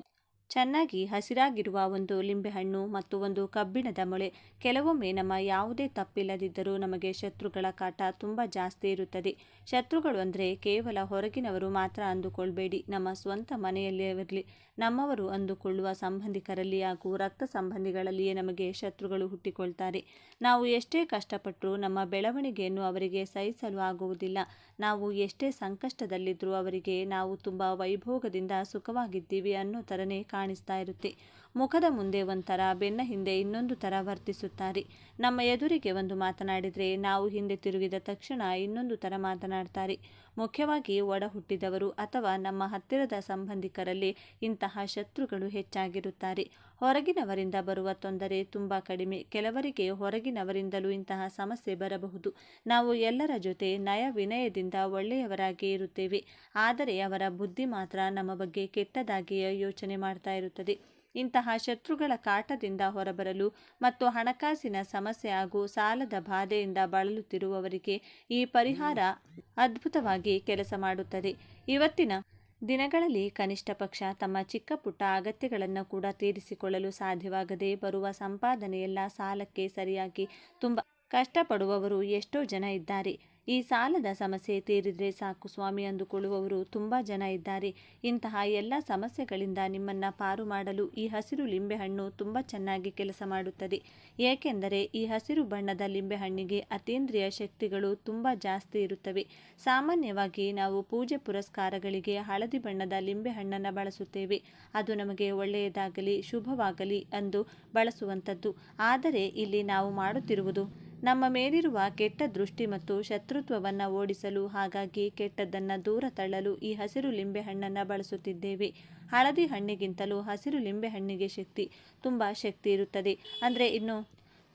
ಚೆನ್ನಾಗಿ ಹಸಿರಾಗಿರುವ ಒಂದು ಲಿಂಬೆಹಣ್ಣು ಮತ್ತು ಒಂದು ಕಬ್ಬಿಣದ ಮೊಳೆ. ಕೆಲವೊಮ್ಮೆ ನಮ್ಮ ಯಾವುದೇ ತಪ್ಪಿಲ್ಲದಿದ್ದರೂ ನಮಗೆ ಶತ್ರುಗಳ ಕಾಟ ತುಂಬ ಜಾಸ್ತಿ ಇರುತ್ತದೆ. ಶತ್ರುಗಳು ಅಂದರೆ ಕೇವಲ ಹೊರಗಿನವರು ಮಾತ್ರ ಅಂದುಕೊಳ್ಬೇಡಿ. ನಮ್ಮ ಸ್ವಂತ ಮನೆಯಲ್ಲಿರಲಿ, ನಮ್ಮವರು ಅಂದುಕೊಳ್ಳುವ ಸಂಬಂಧಿಕರಲ್ಲಿ ಹಾಗೂ ರಕ್ತ ಸಂಬಂಧಿಗಳಲ್ಲಿಯೇ ನಮಗೆ ಶತ್ರುಗಳು ಹುಟ್ಟಿಕೊಳ್ತಾರೆ. ನಾವು ಎಷ್ಟೇ ಕಷ್ಟಪಟ್ಟರೂ ನಮ್ಮ ಬೆಳವಣಿಗೆಯನ್ನು ಅವರಿಗೆ ಸಹಿಸಲು ಆಗುವುದಿಲ್ಲ. ನಾವು ಎಷ್ಟೇ ಸಂಕಷ್ಟದಲ್ಲಿದ್ದರೂ ಅವರಿಗೆ ನಾವು ತುಂಬ ವೈಭೋಗದಿಂದ ಸುಖವಾಗಿದ್ದೀವಿ ಅನ್ನೋ ಥರನೇ ಕಾಣಿಸ್ತಾ ಇರುತ್ತೆ. ಮುಖದ ಮುಂದೆ ಒಂಥರ, ಬೆನ್ನ ಹಿಂದೆ ಇನ್ನೊಂದು ಥರ ವರ್ತಿಸುತ್ತಾರೆ. ನಮ್ಮ ಎದುರಿಗೆ ಒಂದು ಮಾತನಾಡಿದರೆ ನಾವು ಹಿಂದೆ ತಿರುಗಿದ ತಕ್ಷಣ ಇನ್ನೊಂದು ಥರ ಮಾತನಾಡ್ತಾರೆ. ಮುಖ್ಯವಾಗಿ ಒಡ ಹುಟ್ಟಿದವರು ಅಥವಾ ನಮ್ಮ ಹತ್ತಿರದ ಸಂಬಂಧಿಕರಲ್ಲಿ ಇಂತಹ ಶತ್ರುಗಳು ಹೆಚ್ಚಾಗಿರುತ್ತಾರೆ. ಹೊರಗಿನವರಿಂದ ಬರುವ ತೊಂದರೆ ತುಂಬ ಕಡಿಮೆ. ಕೆಲವರಿಗೆ ಹೊರಗಿನವರಿಂದಲೂ ಇಂತಹ ಸಮಸ್ಯೆ ಬರಬಹುದು. ನಾವು ಎಲ್ಲರ ಜೊತೆ ನಯ ವಿನಯದಿಂದ ಒಳ್ಳೆಯವರಾಗಿ ಇರುತ್ತೇವೆ, ಆದರೆ ಅವರ ಬುದ್ಧಿ ಮಾತ್ರ ನಮ್ಮ ಬಗ್ಗೆ ಕೆಟ್ಟದಾಗಿಯೇ ಯೋಚನೆ ಮಾಡ್ತಾ ಇರುತ್ತದೆ. ಇಂತಹ ಶತ್ರುಗಳ ಕಾಟದಿಂದ ಹೊರಬರಲು ಮತ್ತು ಹಣಕಾಸಿನ ಸಮಸ್ಯೆ ಹಾಗೂ ಸಾಲದ ಬಾಧೆಯಿಂದ ಬಳಲುತ್ತಿರುವವರಿಗೆ ಈ ಪರಿಹಾರ ಅದ್ಭುತವಾಗಿ ಕೆಲಸ ಮಾಡುತ್ತದೆ. ಇವತ್ತಿನ ದಿನಗಳಲ್ಲಿ ಕನಿಷ್ಠ ಪಕ್ಷ ತಮ್ಮ ಚಿಕ್ಕ ಪುಟ್ಟ ಅಗತ್ಯಗಳನ್ನು ಕೂಡ ತೀರಿಸಿಕೊಳ್ಳಲು ಸಾಧ್ಯವಾಗದೆ ಬರುವ ಸಂಪಾದನೆಯೆಲ್ಲ ಸಾಲಕ್ಕೆ ಸರಿಯಾಗಿ ತುಂಬ ಕಷ್ಟಪಡುವವರು ಎಷ್ಟೋ ಜನ ಇದ್ದಾರೆ. ಈ ಸಾಲದ ಸಮಸ್ಯೆ ತೀರಿದರೆ ಸಾಕು ಸ್ವಾಮಿ ಅಂದುಕೊಳ್ಳುವವರು ತುಂಬ ಜನ ಇದ್ದಾರೆ. ಇಂತಹ ಎಲ್ಲ ಸಮಸ್ಯೆಗಳಿಂದ ನಿಮ್ಮನ್ನು ಪಾರು ಮಾಡಲು ಈ ಹಸಿರು ಲಿಂಬೆಹಣ್ಣು ತುಂಬ ಚೆನ್ನಾಗಿ ಕೆಲಸ ಮಾಡುತ್ತದೆ. ಏಕೆಂದರೆ ಈ ಹಸಿರು ಬಣ್ಣದ ಲಿಂಬೆಹಣ್ಣಿಗೆ ಅತೀಂದ್ರಿಯ ಶಕ್ತಿಗಳು ತುಂಬ ಜಾಸ್ತಿ ಇರುತ್ತವೆ. ಸಾಮಾನ್ಯವಾಗಿ ನಾವು ಪೂಜೆ ಪುರಸ್ಕಾರಗಳಿಗೆ ಹಳದಿ ಬಣ್ಣದ ಲಿಂಬೆಹಣ್ಣನ್ನು ಬಳಸುತ್ತೇವೆ. ಅದು ನಮಗೆ ಒಳ್ಳೆಯದಾಗಲಿ ಶುಭವಾಗಲಿ ಎಂದು ಬಳಸುವಂಥದ್ದು. ಆದರೆ ಇಲ್ಲಿ ನಾವು ಮಾಡುತ್ತಿರುವುದು ನಮ್ಮ ಮೇಲಿರುವ ಕೆಟ್ಟ ದೃಷ್ಟಿ ಮತ್ತು ಶತ್ರುತ್ವವನ್ನು ಓಡಿಸಲು, ಹಾಗಾಗಿ ಕೆಟ್ಟದ್ದನ್ನು ದೂರ ತಳ್ಳಲು ಈ ಹಸಿರು ಲಿಂಬೆಹಣ್ಣನ್ನು ಬಳಸುತ್ತಿದ್ದೇವೆ. ಹಳದಿ ಹಣ್ಣಿಗಿಂತಲೂ ಹಸಿರು ಲಿಂಬೆಹಣ್ಣಿಗೆ ತುಂಬ ಶಕ್ತಿ ಇರುತ್ತದೆ. ಅಂದರೆ ಇನ್ನು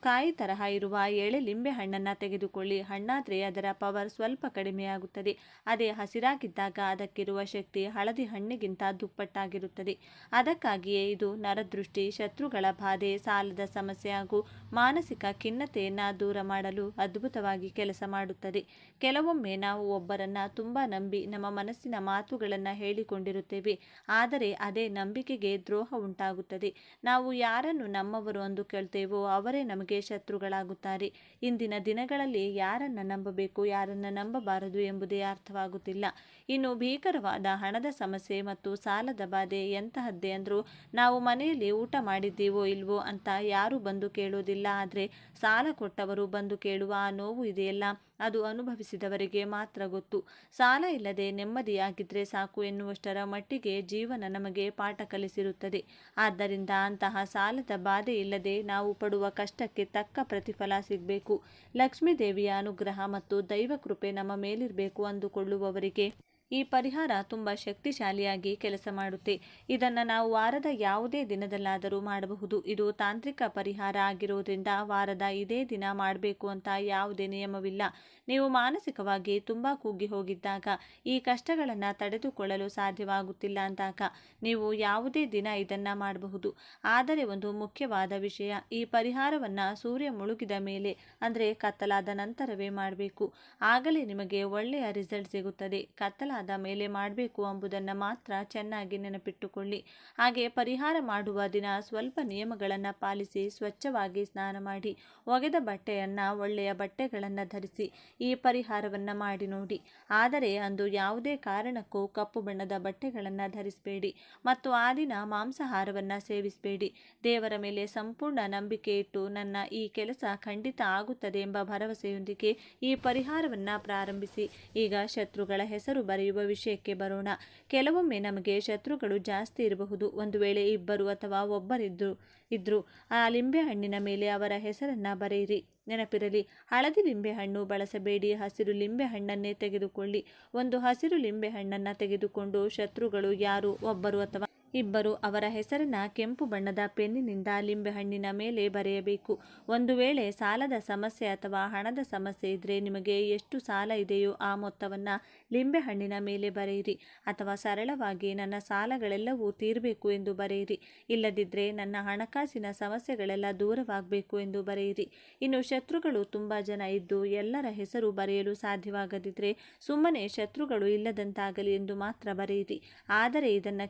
ಕಾಯಿ ತರಹ ಇರುವ ಎಳೆ ಲಿಂಬೆ ಹಣ್ಣನ್ನು ತೆಗೆದುಕೊಳ್ಳಿ. ಹಣ್ಣಾದರೆ ಅದರ ಪವರ್ ಸ್ವಲ್ಪ ಕಡಿಮೆಯಾಗುತ್ತದೆ. ಅದೇ ಹಸಿರಾಗಿದ್ದಾಗ ಅದಕ್ಕಿರುವ ಶಕ್ತಿ ಹಳದಿ ಹಣ್ಣಿಗಿಂತ ದುಪ್ಪಟ್ಟಾಗಿರುತ್ತದೆ. ಅದಕ್ಕಾಗಿಯೇ ಇದು ನರದೃಷ್ಟಿ, ಶತ್ರುಗಳ ಬಾಧೆ, ಸಾಲದ ಸಮಸ್ಯೆ ಹಾಗೂ ಮಾನಸಿಕ ಖಿನ್ನತೆಯನ್ನು ದೂರ ಮಾಡಲು ಅದ್ಭುತವಾಗಿ ಕೆಲಸ ಮಾಡುತ್ತದೆ. ಕೆಲವೊಮ್ಮೆ ನಾವು ಒಬ್ಬರನ್ನು ತುಂಬ ನಂಬಿ ನಮ್ಮ ಮನಸ್ಸಿನ ಮಾತುಗಳನ್ನು ಹೇಳಿಕೊಂಡಿರುತ್ತೇವೆ. ಆದರೆ ಅದೇ ನಂಬಿಕೆಗೆ ದ್ರೋಹ ಉಂಟಾಗುತ್ತದೆ. ನಾವು ಯಾರನ್ನು ನಮ್ಮವರು ಅಂದುಕೊಳ್ತೇವೋ ಅವರೇ ನಮಗೆ ಶತ್ರುಗಳಾಗುತ್ತಾರೆ. ಇಂದಿನ ದಿನಗಳಲ್ಲಿ ಯಾರನ್ನು ನಂಬಬೇಕು, ಯಾರನ್ನು ನಂಬಬಾರದು ಎಂಬುದೇ ಅರ್ಥವಾಗುತ್ತಿಲ್ಲ. ಇನ್ನು ಭೀಕರವಾದ ಹಣದ ಸಮಸ್ಯೆ ಮತ್ತು ಸಾಲದ ಬಾಧೆ ಎಂತಹದ್ದೇ ಅಂದರೂ ನಾವು ಮನೆಯಲ್ಲಿ ಊಟ ಮಾಡಿದ್ದೀವೋ ಇಲ್ವೋ ಅಂತ ಯಾರೂ ಬಂದು ಕೇಳೋದಿಲ್ಲ. ಆದರೆ ಸಾಲ ಕೊಟ್ಟವರು ಬಂದು ಕೇಳುವ ಆ ನೋವು ಇದೆಯಲ್ಲ, ಅದು ಅನುಭವಿಸಿದವರಿಗೆ ಮಾತ್ರ ಗೊತ್ತು. ಸಾಲ ಇಲ್ಲದೆ ನೆಮ್ಮದಿಯಾಗಿದ್ದರೆ ಸಾಕು ಎನ್ನುವಷ್ಟರ ಮಟ್ಟಿಗೆ ಜೀವನ ನಮಗೆ ಪಾಠ ಕಲಿಸಿರುತ್ತದೆ. ಆದ್ದರಿಂದ ಅಂತಹ ಸಾಲದ ಬಾಧೆ ಇಲ್ಲದೆ ನಾವು ಪಡುವ ಕಷ್ಟಕ್ಕೆ ತಕ್ಕ ಪ್ರತಿಫಲ ಸಿಗಬೇಕು, ಲಕ್ಷ್ಮೀ ದೇವಿಯ ಅನುಗ್ರಹ ಮತ್ತು ದೈವ ಕೃಪೆ ನಮ್ಮ ಮೇಲಿರಬೇಕು ಅಂದುಕೊಳ್ಳುವವರಿಗೆ ಈ ಪರಿಹಾರ ತುಂಬ ಶಕ್ತಿಶಾಲಿಯಾಗಿ ಕೆಲಸ ಮಾಡುತ್ತೆ. ಇದನ್ನು ನಾವು ವಾರದ ಯಾವುದೇ ದಿನದಲ್ಲಾದರೂ ಮಾಡಬಹುದು. ಇದು ತಾಂತ್ರಿಕ ಪರಿಹಾರ ಆಗಿರೋದ್ರಿಂದ ವಾರದ ಇದೇ ದಿನ ಮಾಡಬೇಕು ಅಂತ ಯಾವುದೇ ನಿಯಮವಿಲ್ಲ. ನೀವು ಮಾನಸಿಕವಾಗಿ ತುಂಬ ಕುಗ್ಗಿ ಹೋಗಿದ್ದಾಗ, ಈ ಕಷ್ಟಗಳನ್ನು ತಡೆದುಕೊಳ್ಳಲು ಸಾಧ್ಯವಾಗುತ್ತಿಲ್ಲ ಅಂದಾಗ ನೀವು ಯಾವುದೇ ದಿನ ಇದನ್ನು ಮಾಡಬಹುದು. ಆದರೆ ಒಂದು ಮುಖ್ಯವಾದ ವಿಷಯ, ಈ ಪರಿಹಾರವನ್ನು ಸೂರ್ಯ ಮುಳುಗಿದ ಮೇಲೆ ಅಂದರೆ ಕತ್ತಲಾದ ನಂತರವೇ ಮಾಡಬೇಕು. ಆಗಲೇ ನಿಮಗೆ ಒಳ್ಳೆಯ ರಿಸಲ್ಟ್ ಸಿಗುತ್ತದೆ. ಕತ್ತಲಾದ ಮೇಲೆ ಮಾಡಬೇಕು ಎಂಬುದನ್ನು ಮಾತ್ರ ಚೆನ್ನಾಗಿ ನೆನಪಿಟ್ಟುಕೊಳ್ಳಿ. ಹಾಗೆ ಪರಿಹಾರ ಮಾಡುವ ದಿನ ಸ್ವಲ್ಪ ನಿಯಮಗಳನ್ನು ಪಾಲಿಸಿ ಸ್ವಚ್ಛವಾಗಿ ಸ್ನಾನ ಮಾಡಿ ಒಗೆದ ಬಟ್ಟೆಯನ್ನು ಒಳ್ಳೆಯ ಬಟ್ಟೆಗಳನ್ನು ಧರಿಸಿ ಈ ಪರಿಹಾರವನ್ನು ಮಾಡಿ ನೋಡಿ. ಆದರೆ ಅಂದು ಯಾವುದೇ ಕಾರಣಕ್ಕೂ ಕಪ್ಪು ಬಣ್ಣದ ಬಟ್ಟೆಗಳನ್ನು ಧರಿಸಬೇಡಿ ಮತ್ತು ಆ ದಿನ ಮಾಂಸಾಹಾರವನ್ನು ಸೇವಿಸಬೇಡಿ. ದೇವರ ಮೇಲೆ ಸಂಪೂರ್ಣ ನಂಬಿಕೆ ಇಟ್ಟು ನನ್ನ ಈ ಕೆಲಸ ಖಂಡಿತ ಆಗುತ್ತದೆ ಎಂಬ ಭರವಸೆಯೊಂದಿಗೆ ಈ ಪರಿಹಾರವನ್ನು ಪ್ರಾರಂಭಿಸಿ. ಈಗ ಶತ್ರುಗಳ ಹೆಸರು ಬರೆಯುವ ವಿಷಯಕ್ಕೆ ಬರೋಣ. ಕೆಲವೊಮ್ಮೆ ನಮಗೆ ಶತ್ರುಗಳು ಜಾಸ್ತಿ ಇರಬಹುದು. ಒಂದು ವೇಳೆ ಇಬ್ಬರು ಅಥವಾ ಒಬ್ಬರಿದ್ರು ಆ ಲಿಂಬೆಹಣ್ಣಿನ ಮೇಲೆ ಅವರ ಹೆಸರನ್ನು ಬರೆಯಿರಿ. ನೆನಪಿರಲಿ, ಹಳದಿ ಲಿಂಬೆಹಣ್ಣು ಬಳಸಬೇಡಿ, ಹಸಿರು ಲಿಂಬೆಹಣ್ಣನ್ನೇ ತೆಗೆದುಕೊಳ್ಳಿ. ಒಂದು ಹಸಿರು ಲಿಂಬೆಹಣ್ಣನ್ನು ತೆಗೆದುಕೊಂಡು ಶತ್ರುಗಳು ಯಾರು, ಒಬ್ಬರು ಅಥವಾ ಇಬ್ಬರು, ಅವರ ಹೆಸರನ್ನ ಕೆಂಪು ಬಣ್ಣದ ಪೆನ್ನಿನಿಂದ ಲಿಂಬೆಹಣ್ಣಿನ ಮೇಲೆ ಬರೆಯಬೇಕು. ಒಂದು ವೇಳೆ ಸಾಲದ ಸಮಸ್ಯೆ ಅಥವಾ ಹಣದ ಸಮಸ್ಯೆ ಇದ್ದರೆ ನಿಮಗೆ ಎಷ್ಟು ಸಾಲ ಇದೆಯೋ ಆ ಮೊತ್ತವನ್ನು ಲಿಂಬೆಹಣ್ಣಿನ ಮೇಲೆ ಬರೆಯಿರಿ. ಅಥವಾ ಸರಳವಾಗಿ ನನ್ನ ಸಾಲಗಳೆಲ್ಲವೂ ತೀರಬೇಕು ಎಂದು ಬರೆಯಿರಿ. ಇಲ್ಲದಿದ್ದರೆ ನನ್ನ ಹಣಕಾಸಿನ ಸಮಸ್ಯೆಗಳೆಲ್ಲ ದೂರವಾಗಬೇಕು ಎಂದು ಬರೆಯಿರಿ. ಇನ್ನು ಶತ್ರುಗಳು ತುಂಬ ಜನ ಇದ್ದು ಎಲ್ಲರ ಹೆಸರು ಬರೆಯಲು ಸಾಧ್ಯವಾಗದಿದ್ದರೆ ಸುಮ್ಮನೆ ಶತ್ರುಗಳು ಇಲ್ಲದಂತಾಗಲಿ ಎಂದು ಮಾತ್ರ ಬರೆಯಿರಿ. ಆದರೆ ಇದನ್ನು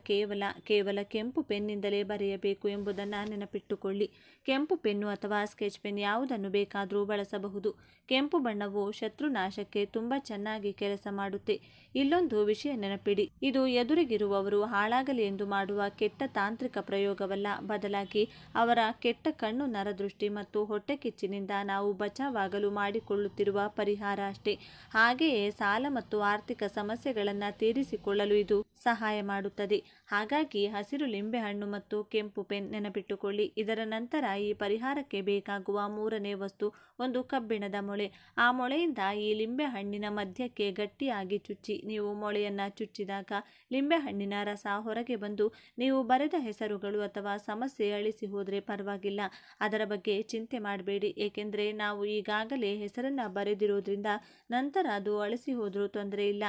ಕೇವಲ ಕೆಂಪು ಪೆನ್ನಿಂದಲೇ ಬರೆಯಬೇಕು ಎಂಬುದನ್ನು ನೆನಪಿಟ್ಟುಕೊಳ್ಳಿ. ಕೆಂಪು ಪೆನ್ನು ಅಥವಾ ಸ್ಕೆಚ್ ಪೆನ್ ಯಾವುದನ್ನು ಬೇಕಾದರೂ ಬಳಸಬಹುದು. ಕೆಂಪು ಬಣ್ಣವು ಶತ್ರುನಾಶಕ್ಕೆ ತುಂಬ ಚೆನ್ನಾಗಿ ಕೆಲಸ ಮಾಡುತ್ತೆ. ಇಲ್ಲೊಂದು ವಿಷಯ ನೆನಪಿಡಿ, ಇದು ಎದುರಿಗಿರುವವರು ಹಾಳಾಗಲಿ ಎಂದು ಮಾಡುವ ಕೆಟ್ಟ ತಾಂತ್ರಿಕ ಪ್ರಯೋಗವಲ್ಲ, ಬದಲಾಗಿ ಅವರ ಕೆಟ್ಟ ಕಣ್ಣು ನರದೃಷ್ಟಿ ಮತ್ತು ಹೊಟ್ಟೆ ಕಿಚ್ಚಿನಿಂದ ನಾವು ಬಚಾವಾಗಲು ಮಾಡಿಕೊಳ್ಳುತ್ತಿರುವ ಪರಿಹಾರ ಅಷ್ಟೇ. ಹಾಗೆಯೇ ಸಾಲ ಮತ್ತು ಆರ್ಥಿಕ ಸಮಸ್ಯೆಗಳನ್ನು ತೀರಿಸಿಕೊಳ್ಳಲು ಇದು ಸಹಾಯ ಮಾಡುತ್ತದೆ. ಹಾಗಾಗಿ ಹಸಿರು ಲಿಂಬೆಹಣ್ಣು ಮತ್ತು ಕೆಂಪು ಪೆನ್ ನೆನಪಿಟ್ಟುಕೊಳ್ಳಿ. ಇದರ ನಂತರ ಈ ಪರಿಹಾರಕ್ಕೆ ಬೇಕಾಗುವ ಮೂರನೇ ವಸ್ತು ಒಂದು ಕಬ್ಬಿಣದ ಮೊಳೆ. ಆ ಮೊಳೆಯಿಂದ ಈ ಲಿಂಬೆಹಣ್ಣಿನ ಮಧ್ಯಕ್ಕೆ ಗಟ್ಟಿಯಾಗಿ ಚುಚ್ಚಿ. ನೀವು ಮೊಳೆಯನ್ನು ಚುಚ್ಚಿದಾಗ ಲಿಂಬೆಹಣ್ಣಿನ ರಸ ಹೊರಗೆ ಬಂದು ನೀವು ಬರೆದ ಹೆಸರುಗಳು ಅಥವಾ ಸಮಸ್ಯೆ ಅಳಿಸಿ ಹೋದರೆ ಪರವಾಗಿಲ್ಲ, ಅದರ ಬಗ್ಗೆ ಚಿಂತೆ ಮಾಡಬೇಡಿ. ಏಕೆಂದರೆ ನಾವು ಈಗಾಗಲೇ ಹೆಸರನ್ನು ಬರೆದಿರೋದ್ರಿಂದ ನಂತರ ಅದು ಅಳಿಸಿ ಹೋದರೂ ತೊಂದರೆ ಇಲ್ಲ.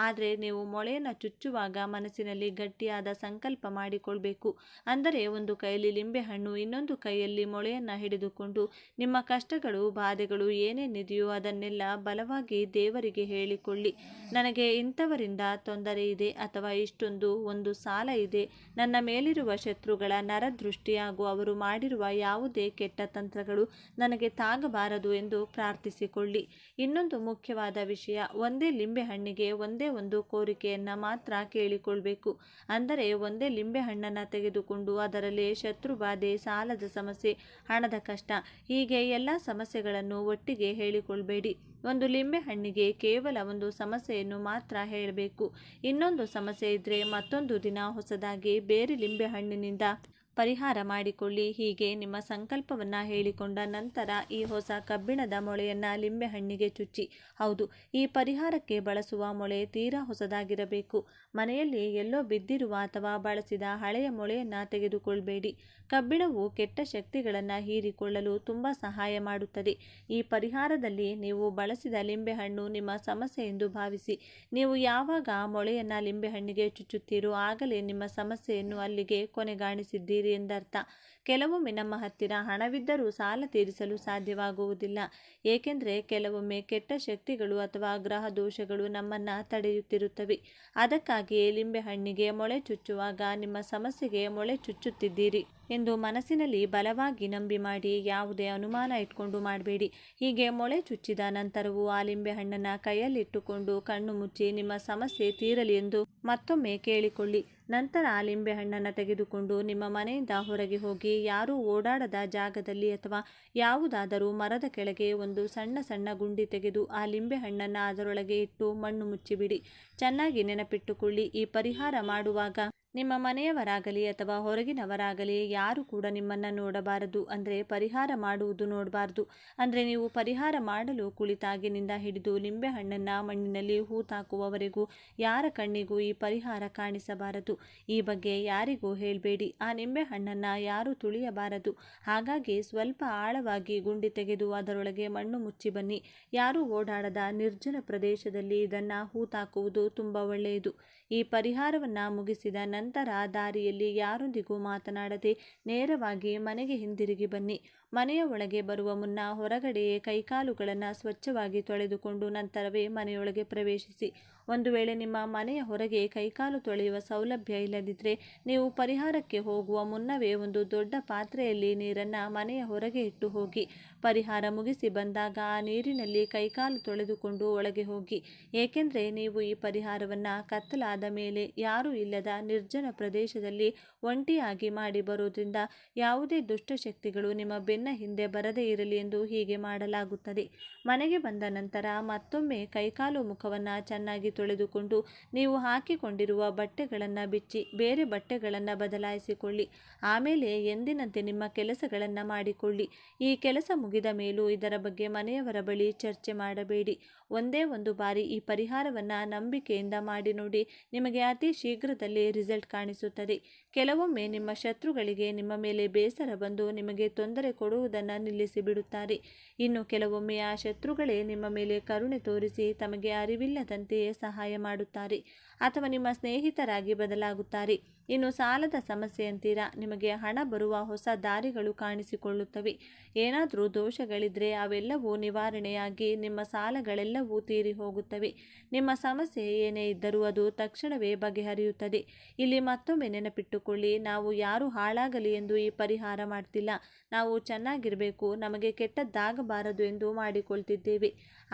ಆದರೆ ನೀವು ಮೊಳೆಯನ್ನು ಚುಚ್ಚುವಾಗ ಮನಸ್ಸಿನಲ್ಲಿ ಗಟ್ಟಿಯಾದ ಸಂಕಲ್ಪ ಮಾಡಿಕೊಳ್ಬೇಕು. ಅಂದರೆ ಒಂದು ಕೈಯಲ್ಲಿ ಲಿಂಬೆಹಣ್ಣು, ಇನ್ನೊಂದು ಕೈಯಲ್ಲಿ ಮೊಳೆಯನ್ನು ಹಿಡಿದುಕೊಂಡು ನಿಮ್ಮ ಕಷ್ಟಗಳು ಬಾಧೆಗಳು ಏನೇನಿದೆಯೋ ಅದನ್ನೆಲ್ಲ ಬಲವಾಗಿ ದೇವರಿಗೆ ಹೇಳಿಕೊಳ್ಳಿ. ನನಗೆ ಇಂಥವರಿಂದ ತೊಂದರೆ ಇದೆ ಅಥವಾ ಒಂದು ಸಾಲ ಇದೆ, ನನ್ನ ಮೇಲಿರುವ ಶತ್ರುಗಳ ನರದೃಷ್ಟಿ ಹಾಗೂ ಅವರು ಮಾಡಿರುವ ಯಾವುದೇ ಕೆಟ್ಟ ತಂತ್ರಗಳು ನನಗೆ ತಾಗಬಾರದು ಎಂದು ಪ್ರಾರ್ಥಿಸಿಕೊಳ್ಳಿ. ಇನ್ನೊಂದು ಮುಖ್ಯವಾದ ವಿಷಯ, ಒಂದೇ ಲಿಂಬೆಹಣ್ಣಿಗೆ ಒಂದೇ ಒಂದು ಕೋರಿಕೆಯನ್ನು ಮಾತ್ರ ಕೇಳಿಕೊಳ್ಬೇಕು. ಅಂದರೆ ಒಂದೇ ಲಿಂಬೆಹಣ್ಣನ್ನು ತೆಗೆದುಕೊಂಡು ಅದರಲ್ಲಿ ಶತ್ರುಬಾಧೆ, ಸಾಲದ ಸಮಸ್ಯೆ, ಹಣದ ಕಷ್ಟ ಹೀಗೆ ಎಲ್ಲ ಸಮಸ್ಯೆಗಳನ್ನು ಒಟ್ಟಿಗೆ ಹೇಳಿಕೊಳ್ಬೇಡಿ. ಒಂದು ಲಿಂಬೆಹಣ್ಣಿಗೆ ಕೇವಲ ಒಂದು ಸಮಸ್ಯೆಯನ್ನು ಮಾತ್ರ ಹೇಳಬೇಕು. ಇನ್ನೊಂದು ಸಮಸ್ಯೆ ಇದ್ದರೆ ಮತ್ತೊಂದು ದಿನ ಹೊಸದಾಗಿ ಬೇರೆ ಲಿಂಬೆಹಣ್ಣಿನಿಂದ ಪರಿಹಾರ ಮಾಡಿಕೊಳ್ಳಿ. ಹೀಗೆ ನಿಮ್ಮ ಸಂಕಲ್ಪವನ್ನು ಹೇಳಿಕೊಂಡ ನಂತರ ಈ ಹೊಸ ಕಬ್ಬಿಣದ ಮೊಳೆಯನ್ನು ಲಿಂಬೆಹಣ್ಣಿಗೆ ಚುಚ್ಚಿ. ಹೌದು, ಈ ಪರಿಹಾರಕ್ಕೆ ಬಳಸುವ ಮೊಳೆ ತೀರಾ ಹೊಸದಾಗಿರಬೇಕು. ಮನೆಯಲ್ಲಿ ಎಲ್ಲೋ ಬಿದ್ದಿರುವ ಅಥವಾ ಬಳಸಿದ ಹಳೆಯ ಮೊಳೆಯನ್ನು ತೆಗೆದುಕೊಳ್ಬೇಡಿ. ಕಬ್ಬಿಣವು ಕೆಟ್ಟ ಶಕ್ತಿಗಳನ್ನು ಹೀರಿಕೊಳ್ಳಲು ತುಂಬ ಸಹಾಯ ಮಾಡುತ್ತದೆ. ಈ ಪರಿಹಾರದಲ್ಲಿ ನೀವು ಬಳಸಿದ ಲಿಂಬೆಹಣ್ಣು ನಿಮ್ಮ ಸಮಸ್ಯೆ ಎಂದು ಭಾವಿಸಿ. ನೀವು ಯಾವಾಗ ಆ ಮೊಳೆಯನ್ನು ಲಿಂಬೆಹಣ್ಣಿಗೆ ಚುಚ್ಚುತ್ತೀರೋ ಆಗಲೇ ನಿಮ್ಮ ಸಮಸ್ಯೆಯನ್ನು ಅಲ್ಲಿಗೆ ಕೊನೆಗಾಣಿಸಿದ್ದೀರಿ ಎಂದರ್ಥ. ಕೆಲವೊಮ್ಮೆ ನಮ್ಮ ಹತ್ತಿರ ಹಣವಿದ್ದರೂ ಸಾಲ ತೀರಿಸಲು ಸಾಧ್ಯವಾಗುವುದಿಲ್ಲ. ಏಕೆಂದರೆ ಕೆಲವೊಮ್ಮೆ ಕೆಟ್ಟ ಶಕ್ತಿಗಳು ಅಥವಾ ಗ್ರಹ ದೋಷಗಳು ನಮ್ಮನ್ನು ತಡೆಯುತ್ತಿರುತ್ತವೆ. ಅದಕ್ಕಾಗಿಯೇ ಲಿಂಬೆಹಣ್ಣಿಗೆ ಮೊಳೆ ಚುಚ್ಚುವಾಗ ನಿಮ್ಮ ಸಮಸ್ಯೆಗೆ ಮೊಳೆ ಚುಚ್ಚುತ್ತಿದ್ದೀರಿ ಎಂದು ಮನಸ್ಸಿನಲ್ಲಿ ಬಲವಾಗಿ ನಂಬಿ ಮಾಡಿ. ಯಾವುದೇ ಅನುಮಾನ ಇಟ್ಕೊಂಡು ಮಾಡಬೇಡಿ. ಹೀಗೆ ಮೊಳೆ ಚುಚ್ಚಿದ ನಂತರವೂ ಆ ಲಿಂಬೆಹಣ್ಣನ್ನು ಕೈಯಲ್ಲಿಟ್ಟುಕೊಂಡು ಕಣ್ಣು ಮುಚ್ಚಿ ನಿಮ್ಮ ಸಮಸ್ಯೆ ತೀರಲಿ ಎಂದು ಮತ್ತೊಮ್ಮೆ ಕೇಳಿಕೊಳ್ಳಿ. ನಂತರ ಆ ಲಿಂಬೆಹಣ್ಣನ್ನು ತೆಗೆದುಕೊಂಡು ನಿಮ್ಮ ಮನೆಯಿಂದ ಹೊರಗೆ ಹೋಗಿ ಯಾರೂ ಓಡಾಡದ ಜಾಗದಲ್ಲಿ ಅಥವಾ ಯಾವುದಾದರೂ ಮರದ ಕೆಳಗೆ ಒಂದು ಸಣ್ಣ ಗುಂಡಿ ತೆಗೆದು ಆ ಲಿಂಬೆಹಣ್ಣನ್ನು ಅದರೊಳಗೆ ಇಟ್ಟು ಮಣ್ಣು ಮುಚ್ಚಿಬಿಡಿ. ಚೆನ್ನಾಗಿ ನೆನಪಿಟ್ಟುಕೊಳ್ಳಿ, ಈ ಪರಿಹಾರ ಮಾಡುವಾಗ ನಿಮ್ಮ ಮನೆಯವರಾಗಲಿ ಅಥವಾ ಹೊರಗಿನವರಾಗಲಿ ಯಾರು ಕೂಡ ನಿಮ್ಮನ್ನು ನೋಡಬಾರದು. ಅಂದರೆ ಪರಿಹಾರ ಮಾಡುವುದು ನೋಡಬಾರ್ದು. ಅಂದರೆ ನೀವು ಪರಿಹಾರ ಮಾಡಲು ಕುಳಿತಾಗಿನಿಂದ ಹಿಡಿದು ಲಿಂಬೆಹಣ್ಣನ್ನು ಮಣ್ಣಿನಲ್ಲಿ ಹೂತಾಕುವವರೆಗೂ ಯಾರ ಕಣ್ಣಿಗೂ ಈ ಪರಿಹಾರ ಕಾಣಿಸಬಾರದು. ಈ ಬಗ್ಗೆ ಯಾರಿಗೂ ಹೇಳಬೇಡಿ. ಆ ನಿಂಬೆಹಣ್ಣನ್ನು ಯಾರೂ ತುಳಿಯಬಾರದು. ಹಾಗಾಗಿ ಸ್ವಲ್ಪ ಆಳವಾಗಿ ಗುಂಡಿ ತೆಗೆದು ಅದರೊಳಗೆ ಮಣ್ಣು ಮುಚ್ಚಿ ಬನ್ನಿ. ಯಾರೂ ಓಡಾಡದ ನಿರ್ಜನ ಪ್ರದೇಶದಲ್ಲಿ ಇದನ್ನು ಹೂತಾಕುವುದು ತುಂಬ ಒಳ್ಳೆಯದು. ಈ ಪರಿಹಾರವನ್ನು ಮುಗಿಸಿದ ನಂತರ ದಾರಿಯಲ್ಲಿ ಯಾರೊಂದಿಗೂ ಮಾತನಾಡದೆ ನೇರವಾಗಿ ಮನೆಗೆ ಹಿಂದಿರುಗಿ ಬನ್ನಿ. ಮನೆಯ ಒಳಗೆ ಬರುವ ಮುನ್ನ ಹೊರಗಡೆಯೇ ಕೈಕಾಲುಗಳನ್ನು ಸ್ವಚ್ಛವಾಗಿ ತೊಳೆದುಕೊಂಡು ನಂತರವೇ ಮನೆಯೊಳಗೆ ಪ್ರವೇಶಿಸಿ. ಒಂದು ವೇಳೆ ನಿಮ್ಮ ಮನೆಯ ಹೊರಗೆ ಕೈಕಾಲು ತೊಳೆಯುವ ಸೌಲಭ್ಯ ಇಲ್ಲದಿದ್ದರೆ ನೀವು ಪರಿಹಾರಕ್ಕೆ ಹೋಗುವ ಮುನ್ನವೇ ಒಂದು ದೊಡ್ಡ ಪಾತ್ರೆಯಲ್ಲಿ ನೀರನ್ನು ಮನೆಯ ಹೊರಗೆ ಇಟ್ಟು ಹೋಗಿ. ಪರಿಹಾರ ಮುಗಿಸಿ ಬಂದಾಗ ಆ ನೀರಿನಲ್ಲಿ ಕೈಕಾಲು ತೊಳೆದುಕೊಂಡು ಒಳಗೆ ಹೋಗಿ. ಏಕೆಂದರೆ ನೀವು ಈ ಪರಿಹಾರವನ್ನು ಕತ್ತಲಾದ ಮೇಲೆ ಯಾರೂ ಇಲ್ಲದ ನಿರ್ಜನ ಪ್ರದೇಶದಲ್ಲಿ ಒಂಟಿಯಾಗಿ ಮಾಡಿ ಬರೋದ್ರಿಂದ ಯಾವುದೇ ದುಷ್ಟಶಕ್ತಿಗಳು ನಿಮ್ಮ ಬೆನ್ನ ಹಿಂದೆ ಬರದೇ ಇರಲಿ ಎಂದು ಹೀಗೆ ಮಾಡಲಾಗುತ್ತದೆ. ಮನೆಗೆ ಬಂದ ನಂತರ ಮತ್ತೊಮ್ಮೆ ಕೈಕಾಲು ಮುಖವನ್ನು ಚೆನ್ನಾಗಿ ತೊಳೆದುಕೊಂಡು ನೀವು ಹಾಕಿಕೊಂಡಿರುವ ಬಟ್ಟೆಗಳನ್ನು ಬಿಚ್ಚಿ ಬೇರೆ ಬಟ್ಟೆಗಳನ್ನು ಬದಲಾಯಿಸಿಕೊಳ್ಳಿ. ಆಮೇಲೆ ಎಂದಿನಂತೆ ನಿಮ್ಮ ಕೆಲಸಗಳನ್ನು ಮಾಡಿಕೊಳ್ಳಿ. ಈ ಕೆಲಸ ಮುಗಿದ ಮೇಲೂ ಇದರ ಬಗ್ಗೆ ಮನೆಯವರ ಬಳಿ ಚರ್ಚೆ ಮಾಡಬೇಡಿ. ಒಂದೇ ಒಂದು ಬಾರಿ ಈ ಪರಿಹಾರವನ್ನು ನಂಬಿಕೆಯಿಂದ ಮಾಡಿ ನೋಡಿ. ನಿಮಗೆ ಅತಿ ಶೀಘ್ರದಲ್ಲೇ ರಿಸಲ್ಟ್ ಕಾಣಿಸುತ್ತದೆ. ಕೆಲವೊಮ್ಮೆ ನಿಮ್ಮ ಶತ್ರುಗಳಿಗೆ ನಿಮ್ಮ ಮೇಲೆ ಬೇಸರ ಬಂದು ನಿಮಗೆ ತೊಂದರೆ ಕೊಡುವುದನ್ನು ನಿಲ್ಲಿಸಿ ಬಿಡುತ್ತಾರೆ. ಇನ್ನು ಕೆಲವೊಮ್ಮೆ ಆ ಶತ್ರುಗಳೇ ನಿಮ್ಮ ಮೇಲೆ ಕರುಣೆ ತೋರಿಸಿ ತಮಗೆ ಅರಿವಿಲ್ಲದಂತೆಯೇ ಸಹಾಯ ಮಾಡುತ್ತಾರೆ ಅಥವಾ ನಿಮ್ಮ ಸ್ನೇಹಿತರಾಗಿ ಬದಲಾಗುತ್ತಾರೆ. ಇನ್ನು ಸಾಲದ ಸಮಸ್ಯೆ ಅಂತೀರಾ, ನಿಮಗೆ ಹಣ ಬರುವ ಹೊಸ ದಾರಿಗಳು ಕಾಣಿಸಿಕೊಳ್ಳುತ್ತವೆ. ಏನಾದರೂ ದೋಷಗಳಿದ್ದರೆ ಅವೆಲ್ಲವೂ ನಿವಾರಣೆಯಾಗಿ ನಿಮ್ಮ ಸಾಲಗಳೆಲ್ಲವೂ ತೀರಿ ಹೋಗುತ್ತವೆ. ನಿಮ್ಮ ಸಮಸ್ಯೆ ಏನೇ ಇದ್ದರೂ ಅದು ತಕ್ಷಣವೇ ಬಗೆಹರಿಯುತ್ತದೆ. ಇಲ್ಲಿ ಮತ್ತೊಮ್ಮೆ ನೆನಪಿಟ್ಟುಕೊಳ್ಳಿ, ನಾವು ಯಾರು ಹಾಳಾಗಲಿ ಎಂದು ಈ ಪರಿಹಾರ ಮಾಡ್ತಿಲ್ಲ. ನಾವು ಚೆನ್ನಾಗಿರಬೇಕು, ನಮಗೆ ಕೆಟ್ಟದ್ದಾಗಬಾರದು ಎಂದು ಮಾಡಿಕೊಳ್ತಿದ್ದೇವೆ.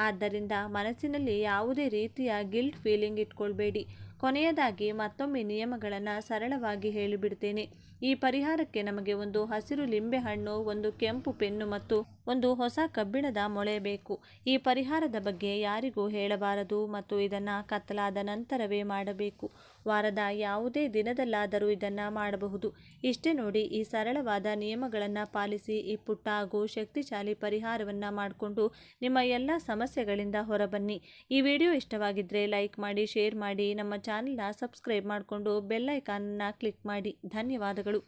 ಆದ್ದರಿಂದ ಮನಸ್ಸಿನಲ್ಲಿ ಯಾವುದೇ ರೀತಿಯ ಗಿಲ್ಟ್ ಫೀಲಿಂಗ್ ಇಟ್ಕೊಳ್ಬೇಡಿ. ಕೊನೆಯದಾಗಿ ಮತ್ತೊಮ್ಮೆ ನಿಯಮಗಳನ್ನು ಸರಳವಾಗಿ ಹೇಳಿಬಿಡ್ತೇನೆ. ಈ ಪರಿಹಾರಕ್ಕೆ ನಮಗೆ ಒಂದು ಹಸಿರು ಲಿಂಬೆಹಣ್ಣು, ಒಂದು ಕೆಂಪು ಪೆನ್ನು ಮತ್ತು ಒಂದು ಹೊಸ ಕಬ್ಬಿಣದ ಮೊಳೆ ಬೇಕು. ಈ ಪರಿಹಾರದ ಬಗ್ಗೆ ಯಾರಿಗೂ ಹೇಳಬಾರದು ಮತ್ತು ಇದನ್ನು ಕತ್ತಲಾದ ನಂತರವೇ ಮಾಡಬೇಕು. ವಾರದ ಯಾವುದೇ ದಿನದಲ್ಲಾದರೂ ಇದನ್ನು ಮಾಡಬಹುದು. ಇಷ್ಟೇ ನೋಡಿ, ಈ ಸರಳವಾದ ನಿಯಮಗಳನ್ನು ಪಾಲಿಸಿ ಈ ಪುಟ್ಟ ಹಾಗೂ ಶಕ್ತಿಶಾಲಿ ಪರಿಹಾರವನ್ನು ಮಾಡಿಕೊಂಡು ನಿಮ್ಮ ಎಲ್ಲ ಸಮಸ್ಯೆಗಳಿಂದ ಹೊರಬನ್ನಿ. ಈ ವಿಡಿಯೋ ಇಷ್ಟವಾಗಿದ್ದರೆ ಲೈಕ್ ಮಾಡಿ, ಶೇರ್ ಮಾಡಿ, ನಮ್ಮ ಚಾನೆಲ್ನ ಸಬ್ಸ್ಕ್ರೈಬ್ ಮಾಡಿಕೊಂಡು ಬೆಲ್ ಐಕಾನನ್ನು ಕ್ಲಿಕ್ ಮಾಡಿ. ಧನ್ಯವಾದಗಳು.